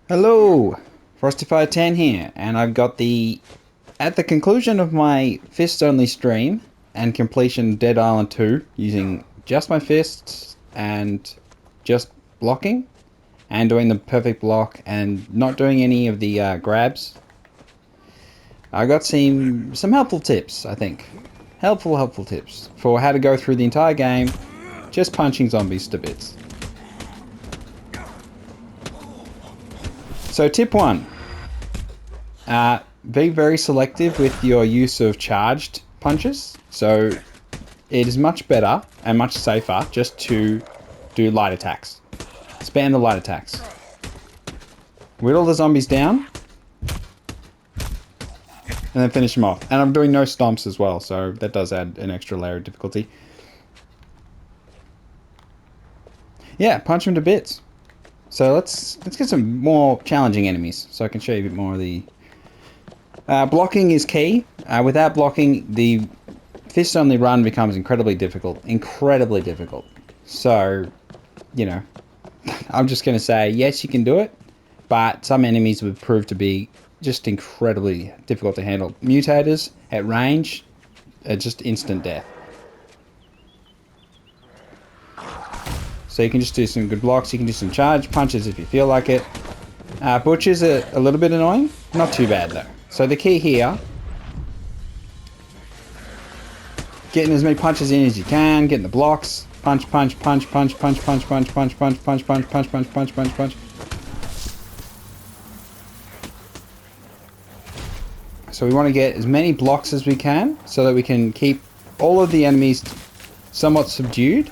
Hello, Frosty510 here, and I've got at the conclusion of my fists only stream and completion Dead Island 2 using just my fists and just blocking and doing the perfect block and not doing any of the grabs. I got some helpful tips, I think. Helpful tips for how to go through the entire game just punching zombies to bits. So tip 1. Be very selective with your use of charged punches. So it is much better and much safer just to do light attacks. Spam the light attacks. Whittle the zombies down. And then finish them off. And I'm doing no stomps as well, so that does add an extra layer of difficulty. Yeah, punch them to bits. So let's get some more challenging enemies, so I can show you a bit more of the... blocking is key. Without blocking, the fist-only run becomes incredibly difficult. Incredibly difficult. So, you know, I'm just going to say, yes, you can do it, but some enemies would prove to be just incredibly difficult to handle. Mutators at range are just instant death. So you can just do some good blocks, you can do some charge punches if you feel like it. Butchers are a little bit annoying, not too bad though. So the key here, getting as many punches in as you can, getting the blocks, punch, punch, punch, punch, punch, punch, punch, punch, punch, punch, punch, punch, punch, punch, punch, punch. So we want to get as many blocks as we can so that we can keep all of the enemies somewhat subdued.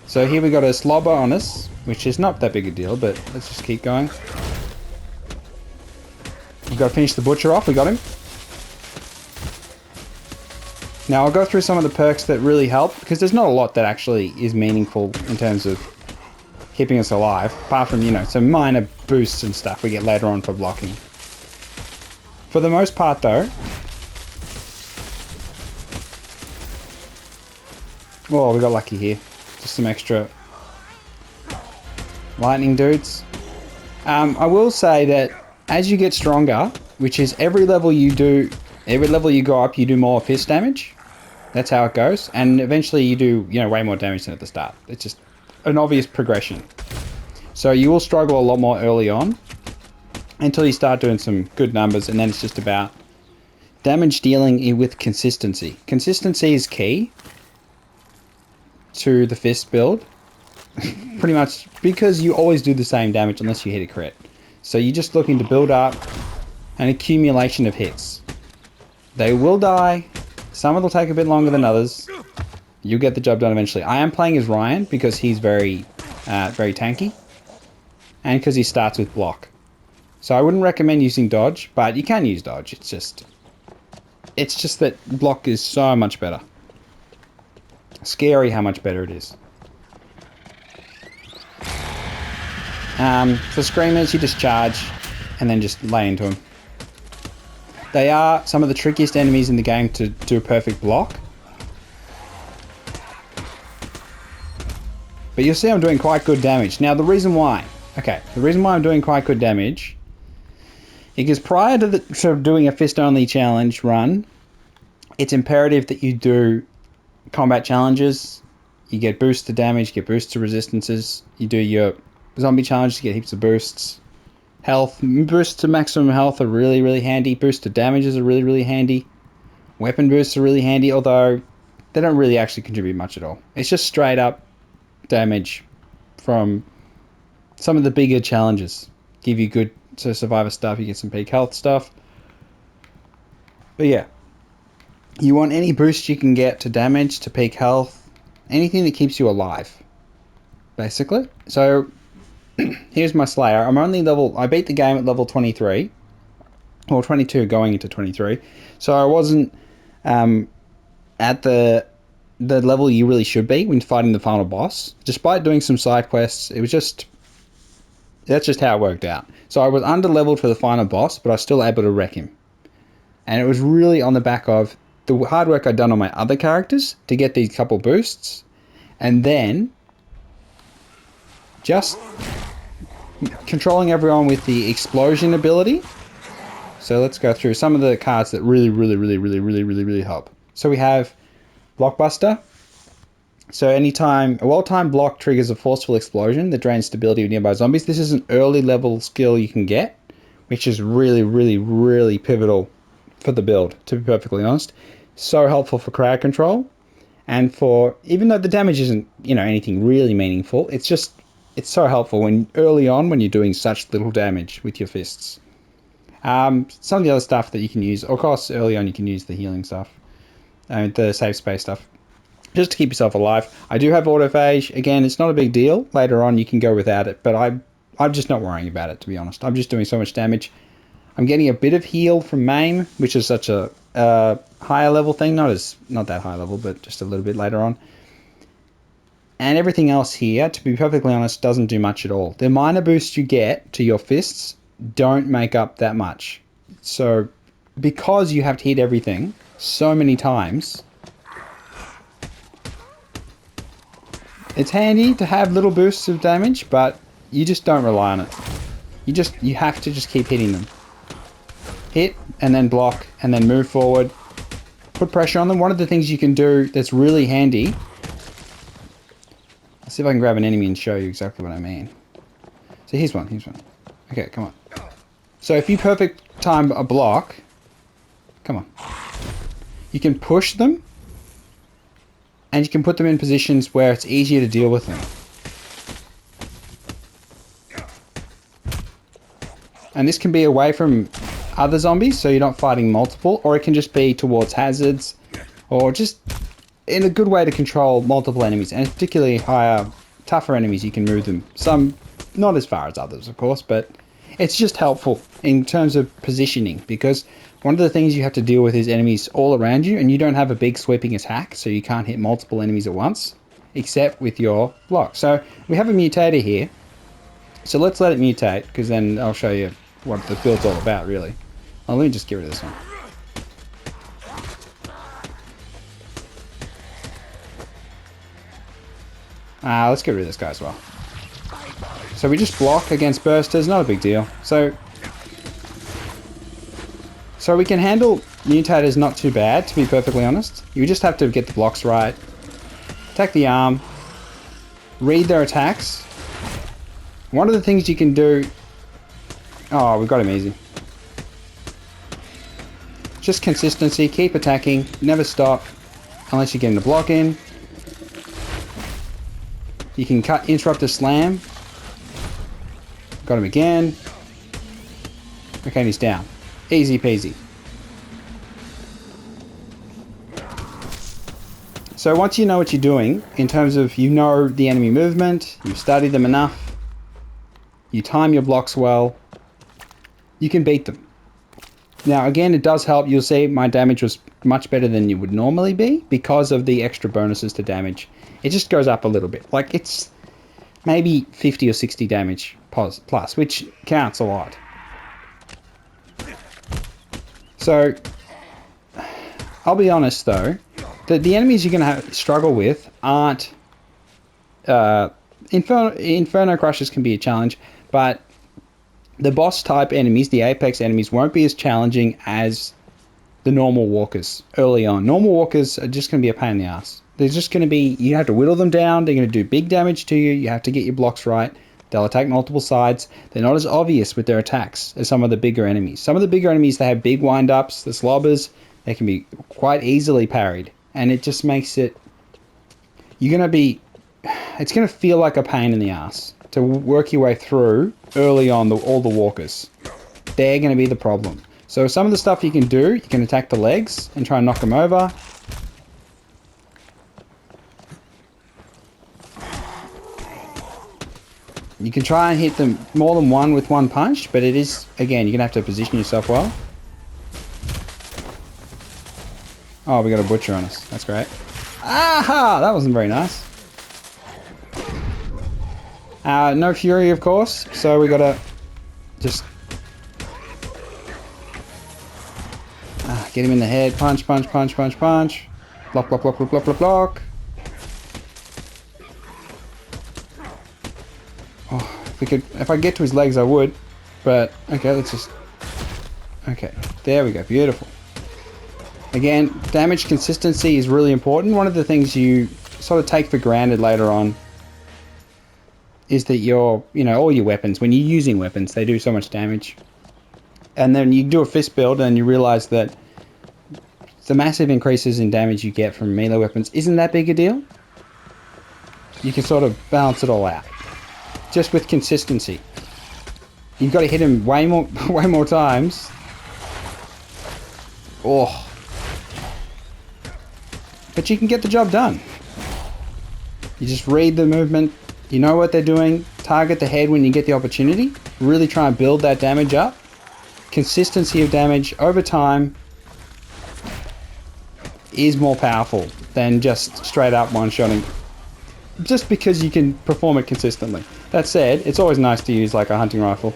So here we got a slobber on us, which is not that big a deal, but let's just keep going. We've got to finish the butcher off, we got him. Now I'll go through some of the perks that really help, because there's not a lot that actually is meaningful in terms of keeping us alive, apart from, you know, some minor boosts and stuff we get later on for blocking. For the most part though, well, we got lucky here. Just some extra lightning dudes. I will say that as you get stronger, which is every level you go up, you do more fist damage. That's how it goes. And eventually you do, you know, way more damage than at the start. It's just an obvious progression. So you will struggle a lot more early on until you start doing some good numbers, and then it's just about damage dealing with consistency. Consistency is key to the fist build, pretty much, because you always do the same damage unless you hit a crit. So you're just looking to build up an accumulation of hits. They will die. Some will take a bit longer than others. You'll get the job done eventually. I am playing as Ryan because he's very tanky, and because he starts with block. So I wouldn't recommend using dodge, but you can use dodge. It's just that block is so much better. Scary how much better it is. For screamers, you just charge and then just lay into them. They are some of the trickiest enemies in the game to do a perfect block. But you'll see I'm doing quite good damage. Now the reason why I'm doing quite good damage is because prior to doing a fist only challenge run, it's imperative that you do combat challenges. You get boosts to damage, you get boosts to resistances. You do your zombie challenge to get heaps of boosts. Health, boosts to maximum health are really, really handy. Boosts to damages are really, really handy. Weapon boosts are really handy, although they don't really actually contribute much at all. It's just straight up damage from some of the bigger challenges. Give you good survivor stuff, you get some peak health stuff. But yeah, you want any boost you can get to damage, to peak health, anything that keeps you alive, basically. So here's my Slayer. I beat the game at level 23, or 22 going into 23. So I wasn't at the level you really should be when fighting the final boss. Despite doing some side quests, that's just how it worked out. So I was under leveled for the final boss, but I was still able to wreck him. And it was really on the back of the hard work I'd done on my other characters to get these couple boosts, and then just controlling everyone with the explosion ability. So let's go through some of the cards that really help. So we have Blockbuster. So anytime a well-timed block triggers a forceful explosion that drains stability of nearby zombies. This is an early level skill you can get, which is really pivotal for the build, to be perfectly honest. So helpful for crowd control, and for, even though the damage isn't, anything really meaningful, it's so helpful when early on when you're doing such little damage with your fists. Some of the other stuff that you can use, of course, early on you can use the healing stuff, the safe space stuff, just to keep yourself alive. I do have autophage. Again, it's not a big deal. Later on, you can go without it, but I'm just not worrying about it, to be honest. I'm just doing so much damage. I'm getting a bit of heal from Maim, which is such a higher level thing. Not that high level, but just a little bit later on. And everything else here, to be perfectly honest, doesn't do much at all. The minor boosts you get to your fists don't make up that much. So, because you have to hit everything so many times, it's handy to have little boosts of damage, but you just don't rely on it. You have to just keep hitting them. Hit, and then block, and then move forward. Put pressure on them. One of the things you can do that's really handy... Let's see if I can grab an enemy and show you exactly what I mean. So here's one. Okay, come on. So if you perfect time a block... Come on. You can push them, and you can put them in positions where it's easier to deal with them. And this can be away from other zombies, so you're not fighting multiple, or it can just be towards hazards, or just in a good way to control multiple enemies, and particularly higher, tougher enemies, you can move them. Some, not as far as others, of course, but it's just helpful in terms of positioning, because one of the things you have to deal with is enemies all around you, and you don't have a big sweeping attack, so you can't hit multiple enemies at once, except with your block. So we have a mutator here, so let's let it mutate, because then I'll show you what the build's all about, really. Oh, let me just get rid of this one. Let's get rid of this guy as well. So we just block against bursters, not a big deal. So we can handle mutators not too bad, to be perfectly honest. You just have to get the blocks right. Attack the arm. Read their attacks. One of the things you can do... Oh, we've got him easy. Just consistency, keep attacking, never stop, unless you're getting the block in. You can interrupt a slam. Got him again. Okay, and he's down. Easy peasy. So once you know what you're doing, in terms of you know the enemy movement, you've studied them enough, you time your blocks well, you can beat them. Now again, it does help. You'll see my damage was much better than it would normally be because of the extra bonuses to damage. It just goes up a little bit. Like it's maybe 50 or 60 damage plus, which counts a lot. So I'll be honest though, the enemies you're going to struggle with aren't... Inferno Crushers can be a challenge, but the boss type enemies, the apex enemies, won't be as challenging as the normal walkers early on. Normal walkers are just going to be a pain in the ass. They're just going to be... You have to whittle them down. They're going to do big damage to you. You have to get your blocks right. They'll attack multiple sides. They're not as obvious with their attacks as some of the bigger enemies. Some of the bigger enemies, they have big wind-ups. The slobbers, they can be quite easily parried. And it just makes it... You're going to be... It's going to feel like a pain in the ass to work your way through early on all the walkers. They're going to be the problem. So some of the stuff you can do, you can attack the legs and try and knock them over. You can try and hit them more than one with one punch, but it is, again, you're going to have to position yourself well. Oh, we got a butcher on us. That's great. Aha! That wasn't very nice. No fury, of course, so we got to just... get him in the head. Punch, punch, punch, punch, punch. Block, block, block, block, block, block, block. Oh, If I get to his legs, I would. But, okay, let's just... Okay, there we go. Beautiful. Again, damage consistency is really important. One of the things you sort of take for granted later on is that all your weapons, when you're using weapons, they do so much damage. And then you do a fist build and you realize that the massive increases in damage you get from melee weapons isn't that big a deal. You can sort of balance it all out. Just with consistency. You've got to hit him way more times. Oh. But you can get the job done. You just read the movement. You know what they're doing. Target the head when you get the opportunity. Really try and build that damage up. Consistency of damage over time is more powerful than just straight up one-shotting. Just because you can perform it consistently. That said, it's always nice to use like a hunting rifle.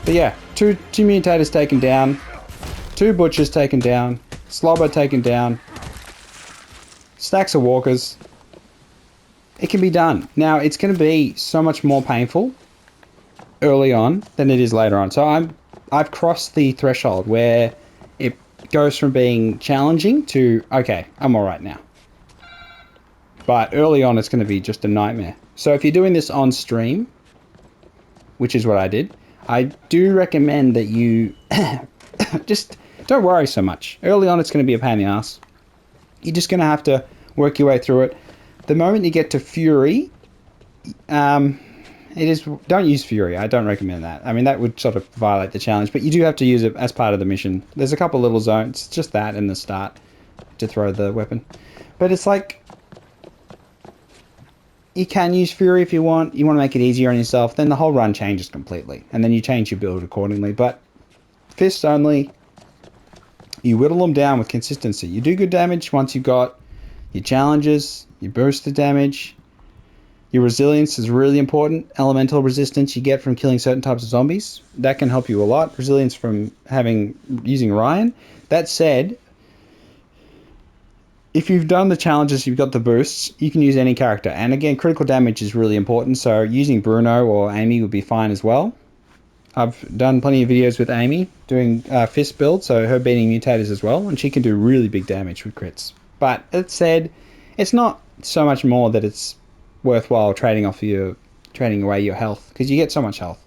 But yeah, two mutators taken down. 2 butchers taken down. Slobber taken down. Stacks of walkers. It can be done. Now, it's going to be so much more painful early on than it is later on. So I've crossed the threshold where it goes from being challenging to, okay, I'm alright now. But early on, it's going to be just a nightmare. So if you're doing this on stream, which is what I did, I do recommend that you just don't worry so much. Early on, it's going to be a pain in the ass. You're just going to have to work your way through it. The moment you get to Fury, don't use Fury. I don't recommend that. I mean, that would sort of violate the challenge, but you do have to use it as part of the mission. There's a couple little zones, just that in the start, to throw the weapon. But it's like, you can use Fury if you want. You want to make it easier on yourself. Then the whole run changes completely, and then you change your build accordingly. But fists only, you whittle them down with consistency. You do good damage once you've got your challenges, your burst of damage. Your resilience is really important. Elemental resistance you get from killing certain types of zombies. That can help you a lot. Resilience from using Ryan. That said, if you've done the challenges, you've got the boosts, you can use any character. And again, critical damage is really important, so using Bruno or Amy would be fine as well. I've done plenty of videos with Amy doing fist build, so her beating mutators as well, and she can do really big damage with crits. But that said, it's not so much more that it's worthwhile trading away your health, because you get so much health,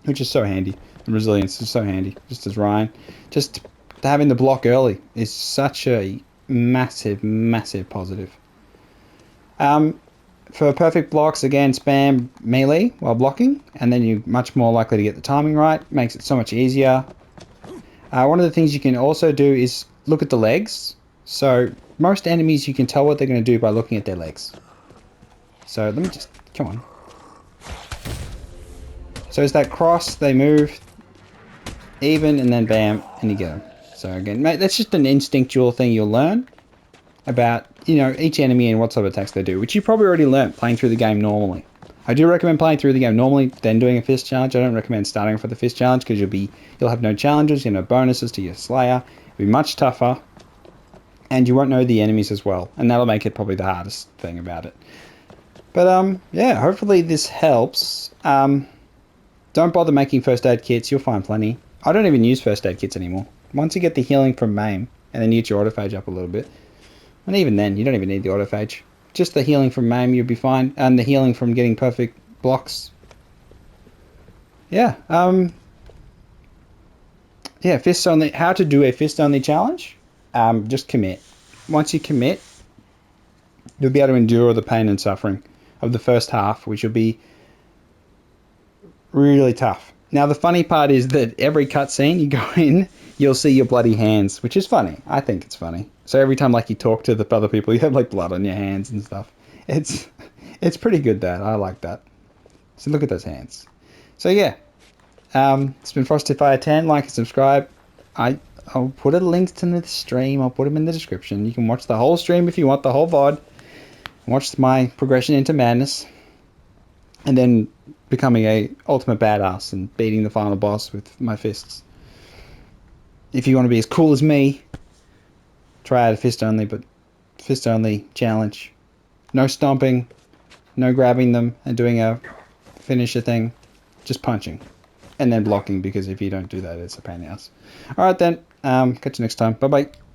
which is so handy. And resilience is so handy, just as Ryan. Just having the block early is such a massive positive. For perfect blocks, again, spam melee while blocking, and then you're much more likely to get the timing right. Makes it so much easier. One of the things you can also do is look at the legs. So most enemies, you can tell what they're going to do by looking at their legs. So let me just, come on. So it's that cross, they move even, and then bam, and you get them. So again, mate, that's just an instinctual thing you'll learn about, each enemy and what sort of attacks they do, which you probably already learnt playing through the game normally. I do recommend playing through the game normally, then doing a fist challenge. I don't recommend starting for the fist challenge, because you'll have no challenges, bonuses to your Slayer. It'll be much tougher, and you won't know the enemies as well, and that'll make it probably the hardest thing about it. But yeah, hopefully this helps. Don't bother making first aid kits, you'll find plenty. I don't even use first aid kits anymore. Once you get the healing from MAME, and then you get your autophage up a little bit, and even then, you don't even need the autophage. Just the healing from MAME, you'll be fine, and the healing from getting perfect blocks. Yeah, yeah, fists only. How to do a fist only challenge? Just commit. Once you commit, you'll be able to endure the pain and suffering of the first half, which will be really tough. Now, the funny part is that every cutscene you go in, you'll see your bloody hands, which is funny. I think it's funny. So every time, you talk to the other people, you have, blood on your hands and stuff. It's pretty good, that. I like that. So look at those hands. So, yeah. It's been Frosted Fire 10. Like and subscribe. I'll put a link to the stream. I'll put them in the description. You can watch the whole stream if you want, the whole VOD. Watch my progression into madness. And then becoming a ultimate badass and beating the final boss with my fists. If you want to be as cool as me, try out a fist only challenge. No stomping, no grabbing them and doing a finisher thing? Just punching. And then blocking, because if you don't do that, it's a pain in the ass. Alright then, catch you next time. Bye-bye.